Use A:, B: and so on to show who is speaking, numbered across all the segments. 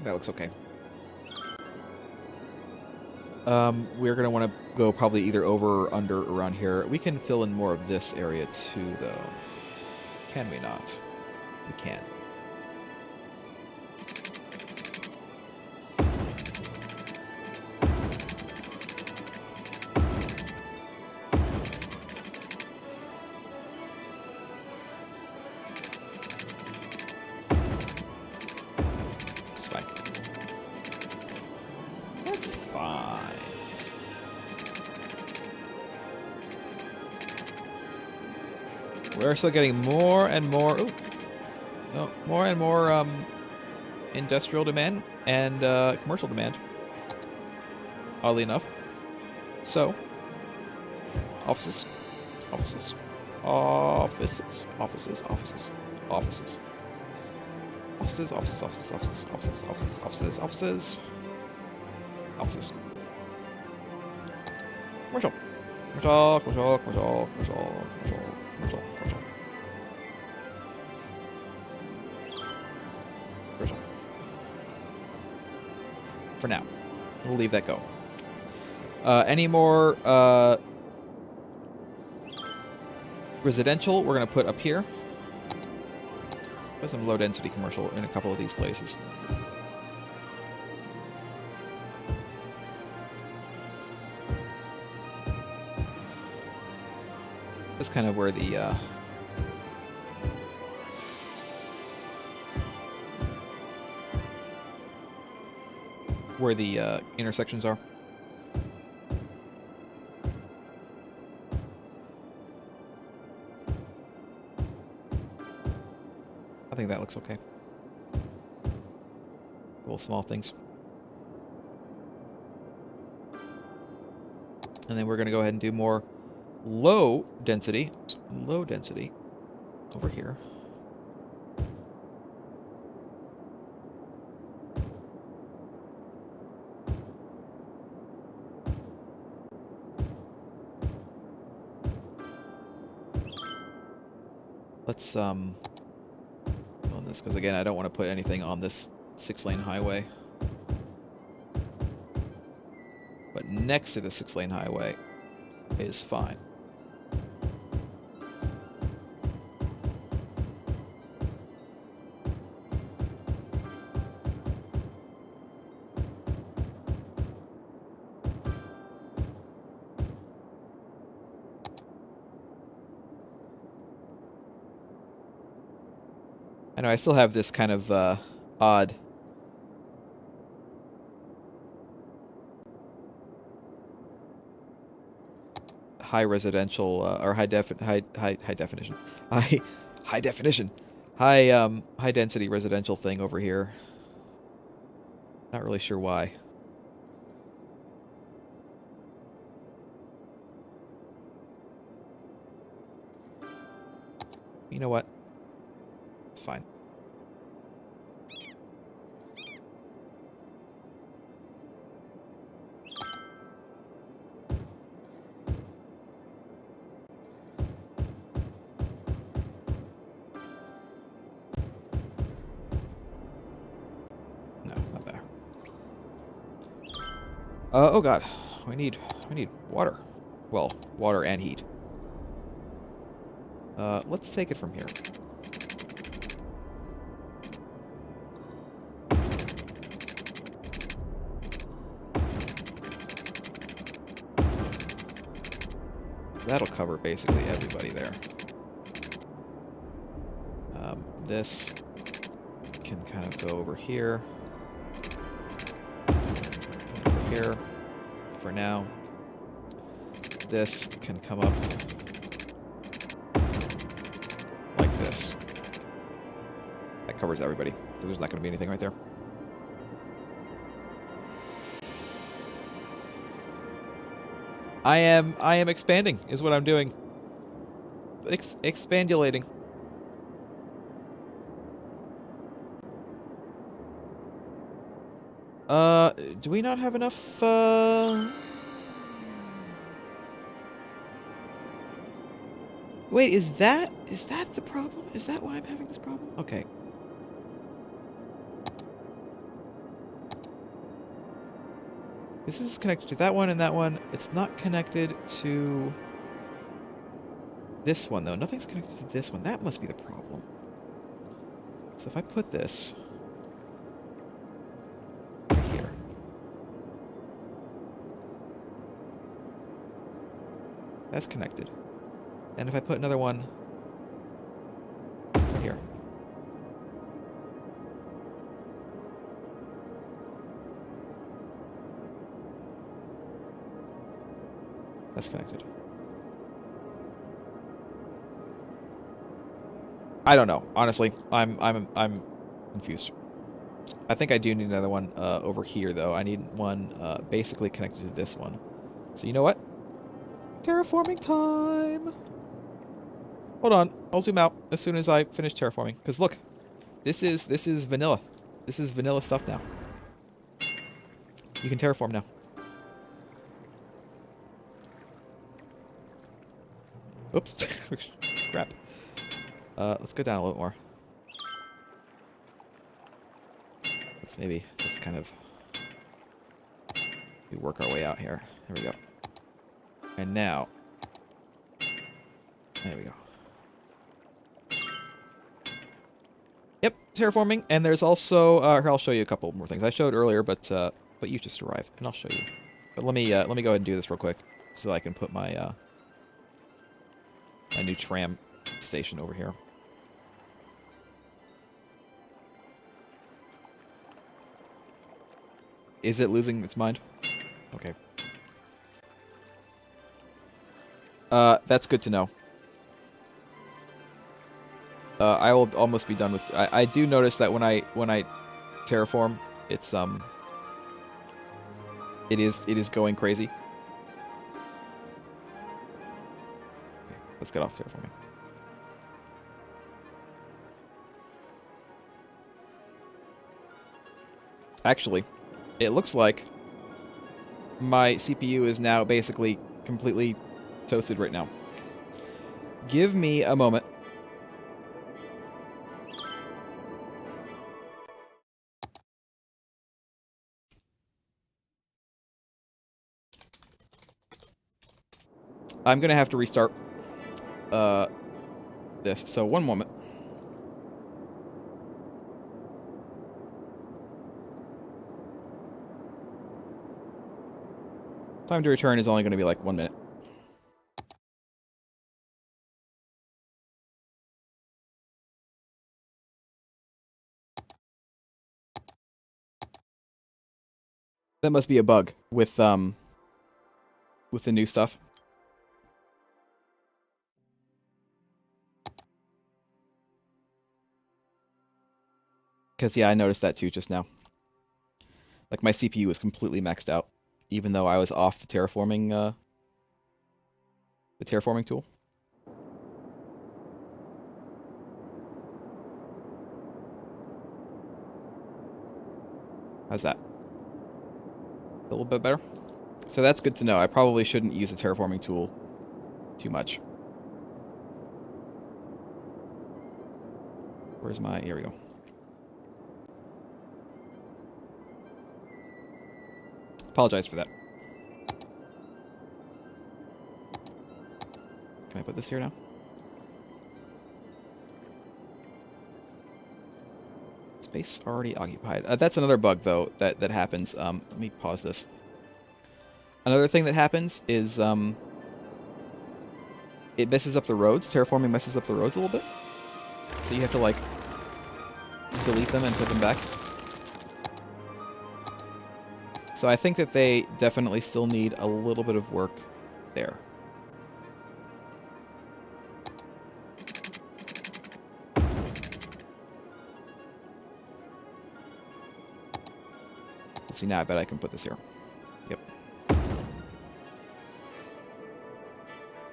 A: that looks okay. We're going to want to go probably either over or under around here. We can fill in more of this area too, though. Can we not? We can. It's fine. That's fine. We're still getting more and more... Ooh, no, more and more industrial demand and commercial demand. Oddly enough. So, offices. Offices. Offices. Offices. Offices. Offices. Offices, offices, offices, offices, offices, offices, offices, offices. Offices. Commercial. Commercial, commercial, commercial, commercial, commercial, commercial, commercial. Commercial. For now. We'll leave that go. Any more residential we're going to put up here. There's some low-density commercial in a couple of these places. That's kind of where the intersections are. I think that looks okay. Little small things. And then we're going to go ahead and do more low density over here. Let's on this, because again I don't want to put anything on this 6-lane highway. But next to the 6-lane highway is fine. I know I still have this kind of odd high residential or high definition high density residential thing over here. Not really sure why. You know what? It's fine. No, not there. Oh god. We need water. Well, water and heat. Let's take it from here. That'll cover basically everybody there. This can kind of go over here. Over here for now. This can come up like this. That covers everybody, because there's not going to be anything right there. I am expanding, is what I'm doing. Expandulating. Do we not have enough, Wait, is that the problem? Is that why I'm having this problem? Okay. This is connected to that one and that one. It's not connected to this one, though. Nothing's connected to this one. That must be the problem. So if I put this right here. That's connected. And if I put another one right here. That's connected. I don't know. Honestly, I'm confused. I think I do need another one over here, though. I need one basically connected to this one. So you know what? Terraforming time! Hold on. I'll zoom out as soon as I finish terraforming. Because look, this is vanilla. This is vanilla stuff now. You can terraform now. Oops. Crap. Let's go down a little more. Let's maybe just kind of work our way out here. There we go. And now, there we go. Yep, terraforming. And there's also here, I'll show you a couple more things I showed earlier, but you just arrived, and I'll show you. But let me go ahead and do this real quick so I can put my my new tram station over here. Is it losing its mind? Okay. That's good to know. I will almost be done with. I do notice that when I terraform, it's it is going crazy. Okay, let's get off terraforming. Actually, it looks like my CPU is now basically completely toasted right now. Give me a moment. I'm gonna have to restart this, so one moment. Time to return is only going to be like 1 minute. That must be a bug with the new stuff. Because yeah, I noticed that too just now. Like my CPU was completely maxed out, even though I was off the terraforming tool. How's that? A little bit better? So that's good to know. I probably shouldn't use the terraforming tool too much. Where's my... Here we go. Apologize for that. Can I put this here now? Space already occupied. That's another bug, though, that happens. Let me pause this. Another thing that happens is it messes up the roads. Terraforming messes up the roads a little bit. So you have to, like, delete them and put them back. So I think that they definitely still need a little bit of work there. See, now I bet I can put this here. Yep.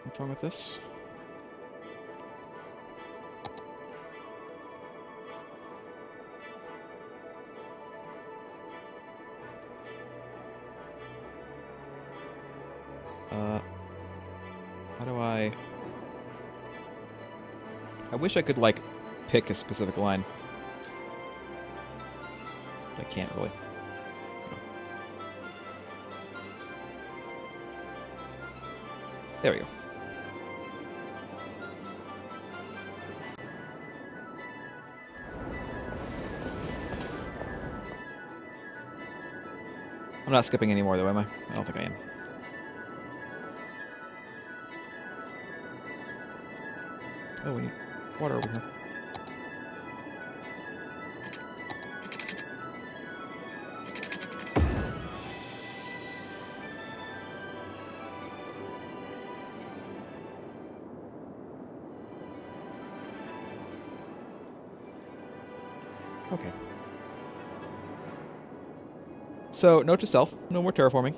A: What's wrong with this? How do I wish I could, like, pick a specific line. I can't really. There we go. I'm not skipping anymore, though, am I? I don't think I am. Oh, we need water over here. Okay. So, note to self, no more terraforming.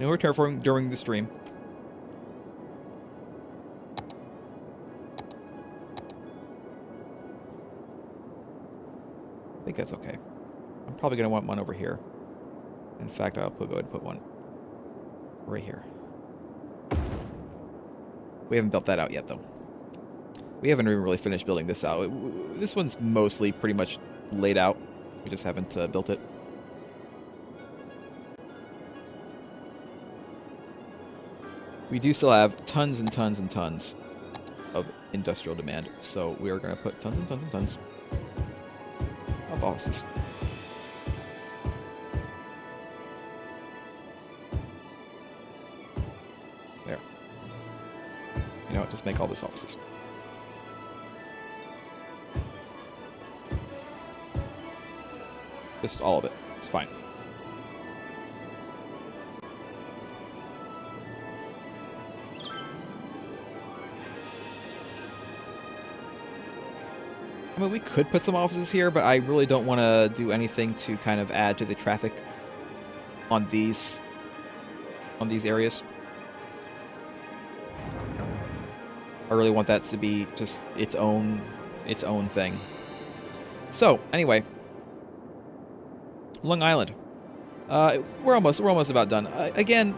A: No more terraforming during the stream. I think that's okay. I'm probably going to want one over here. In fact, I'll go ahead and put one right here. We haven't built that out yet, though. We haven't even really finished building this out. This one's mostly pretty much laid out. We just haven't built it. We do still have tons and tons and tons of industrial demand, so we are going to put tons and tons and tons of offices. There. You know what? Just make all this offices. Just all of it. It's fine. I mean, we could put some offices here, but I really don't want to do anything to kind of add to the traffic on these areas. I really want that to be just its own thing. So, anyway, Long Island. We're almost about done. Again,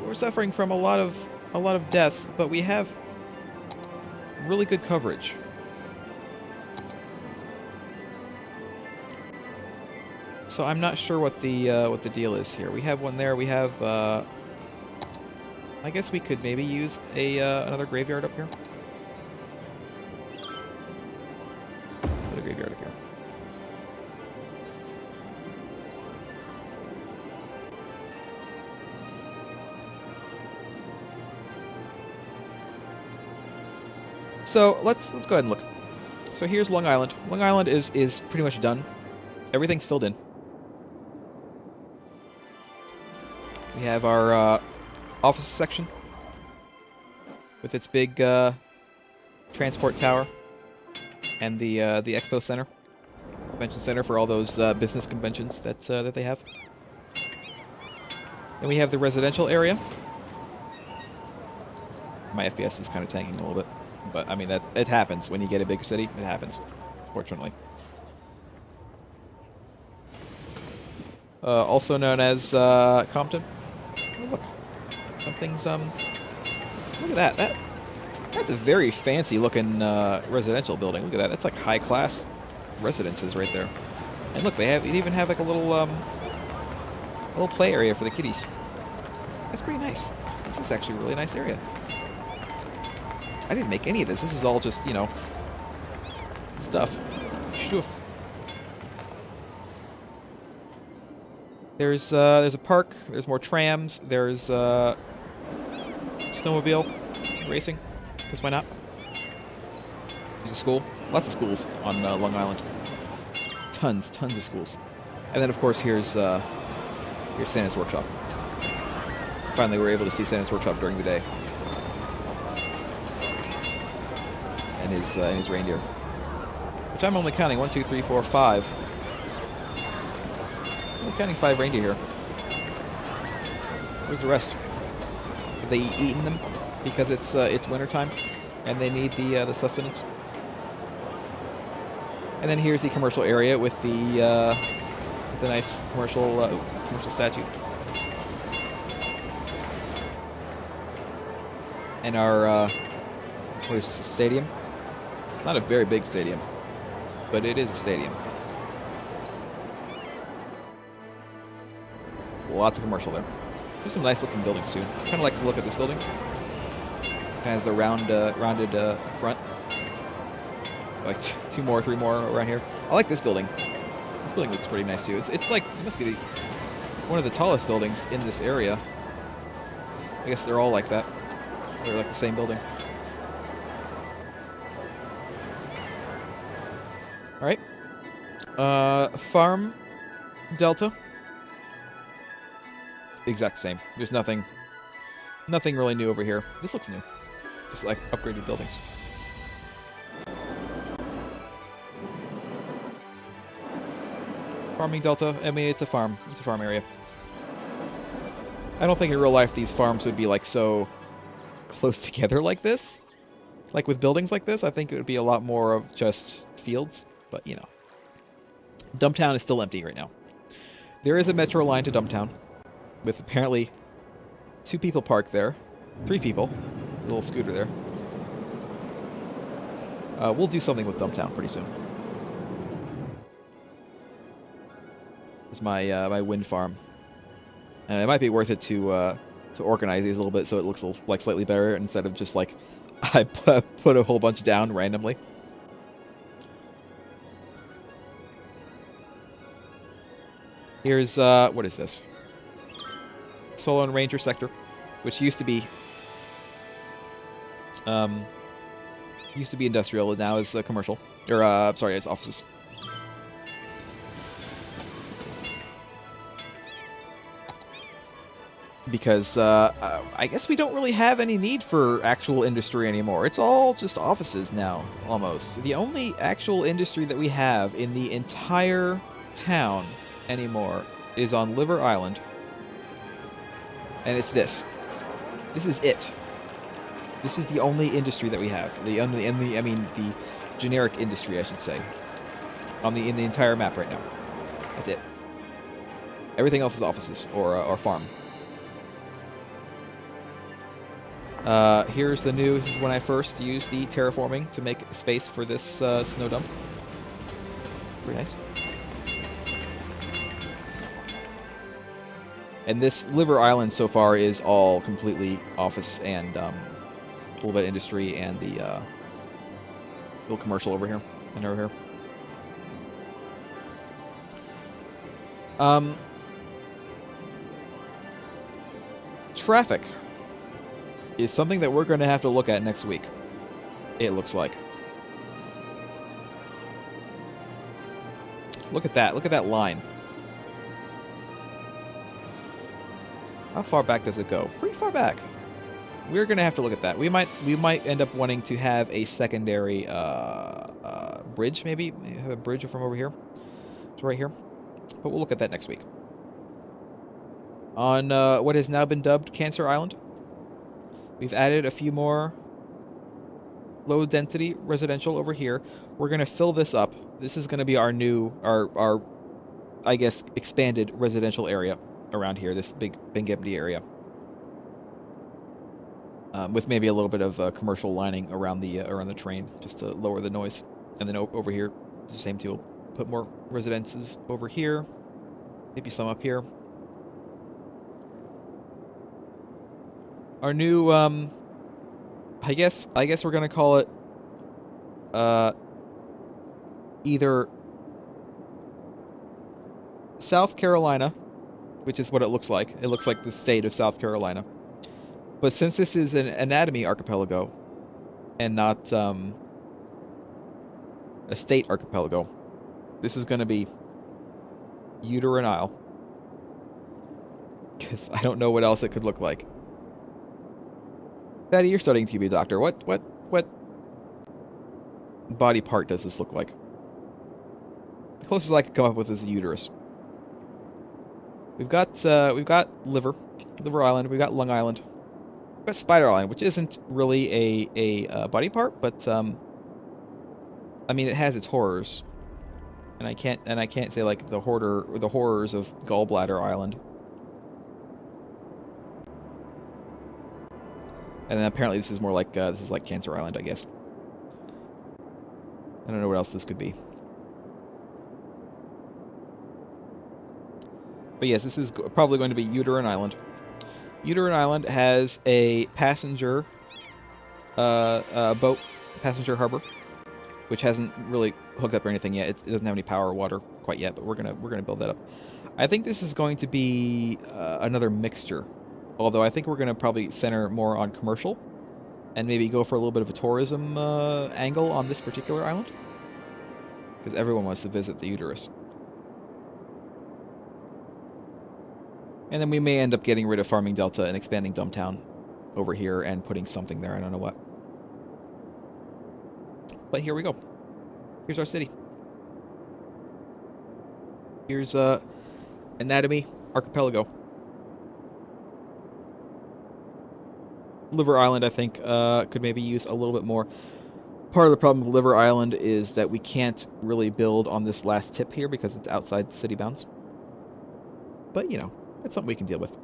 A: we're suffering from a lot of deaths, but we have really good coverage. So I'm not sure what the deal is here. We have one there. We have. I guess we could maybe use another graveyard up here. Put a graveyard up here. So let's go ahead and look. So here's Long Island. Long Island is pretty much done. Everything's filled in. We have our office section with its big transport tower and the expo center, convention center for all those business conventions that they have. Then we have the residential area. My FPS is kind of tanking a little bit, but I mean that it happens when you get a bigger city. It happens, fortunately. Also known as Compton. Oh, look, something's look at that. That's a very fancy looking residential building. Look at that. That's like high class residences right there. And look, they even have like a little play area for the kiddies. That's pretty nice. This is actually a really nice area. I didn't make any of this. This is all just, you know, stuff. Stuff. There's a park. There's more trams. There's snowmobile racing. Because why not? There's a school. Lots of schools on Long Island. Tons of schools. And then of course here's Santa's workshop. Finally, we're able to see Santa's workshop during the day. And his reindeer, which I'm only counting 1, 2, 3, 4, 5. I'm counting 5 reindeer here. Where's the rest? Have they eaten them because it's wintertime and they need the sustenance? And then here's the commercial area with the nice commercial statue. And our what is this, a stadium? Not a very big stadium, but it is a stadium. Lots of commercial there. There's some nice looking buildings too. Kind of like to look at this building. has the rounded front. Like two more, three more around here. I like this building. This building looks pretty nice too. It's like it must be one of the tallest buildings in this area. I guess they're all like that. They're like the same building. All right. Farm Delta. Exact same. There's nothing really new over here. This looks new. Just like upgraded buildings. Farming Delta. I mean, it's a farm. It's a farm area. I don't think in real life these farms would be like so close together like this. Like with buildings like this, I think it would be a lot more of just fields. But, you know. Dumptown is still empty right now. There is a metro line to Dumptown. With apparently 2 people parked there. 3 people. There's a little scooter there. We'll do something with Dumptown pretty soon. There's my my wind farm. And it might be worth it to organize these a little bit so it looks like slightly better instead of just like I put a whole bunch down randomly. Here's what is this? Solo and Ranger sector, which used to be industrial and now is commercial. Or sorry, it's offices. Because I guess we don't really have any need for actual industry anymore. It's all just offices now, almost. The only actual industry that we have in the entire town anymore is on Liver Island. And it's this. This is it. This is the only industry that we have. The generic industry, I should say. In the entire map right now. That's it. Everything else is offices or farm. Here's the new, this is when I first used the terraforming to make space for this snow dump. Pretty nice. And this Liver Island so far is all completely office and a little bit of industry and the little commercial over here and over here. Traffic is something that we're going to have to look at next week. It looks like. Look at that. Look at that line. How far back does it go? Pretty far back. We're going to have to look at that. We might end up wanting to have a secondary bridge, maybe. Have a bridge from over here. It's right here. But we'll look at that next week. On what has now been dubbed Cancer Island, we've added a few more low density residential over here. We're going to fill this up. This is going to be our new, our I guess, expanded residential area around here, this big empty area. With maybe a little bit of commercial lining around the train, just to lower the noise. And then over here, the same tool. Put more residences over here. Maybe some up here. Our new, I guess we're gonna call it, either South Carolina, which is what it looks like. It looks like the state of South Carolina. But since this is an anatomy archipelago, and not a state archipelago, this is gonna be Uterine Isle. Because I don't know what else it could look like. Patty, you're studying to be a doctor. What body part does this look like? The closest I could come up with is the uterus. We've got Liver Island. We've got Lung Island. We've got Spider Island, which isn't really a body part, but I mean it has its horrors, and I can't say like the horrors of Gallbladder Island. And then apparently this is more like Cancer Island, I guess. I don't know what else this could be. But yes, this is probably going to be Uterine Island. Uterine Island has a passenger boat passenger harbor, which hasn't really hooked up or anything yet. It doesn't have any power or water quite yet, but we're gonna build that up. I think this is going to be another mixture, although I think we're gonna probably center more on commercial, and maybe go for a little bit of a tourism angle on this particular island, because everyone wants to visit the uterus. And then we may end up getting rid of Farming Delta and expanding Dumbtown over here and putting something there. I don't know what. But here we go. Here's our city. Here's Anatomy Archipelago. Liver Island, I think, could maybe use a little bit more. Part of the problem with Liver Island is that we can't really build on this last tip here because it's outside the city bounds. But, you know, it's something we can deal with.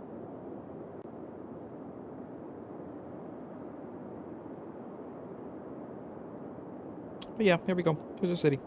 A: But yeah, here we go. Here's our city.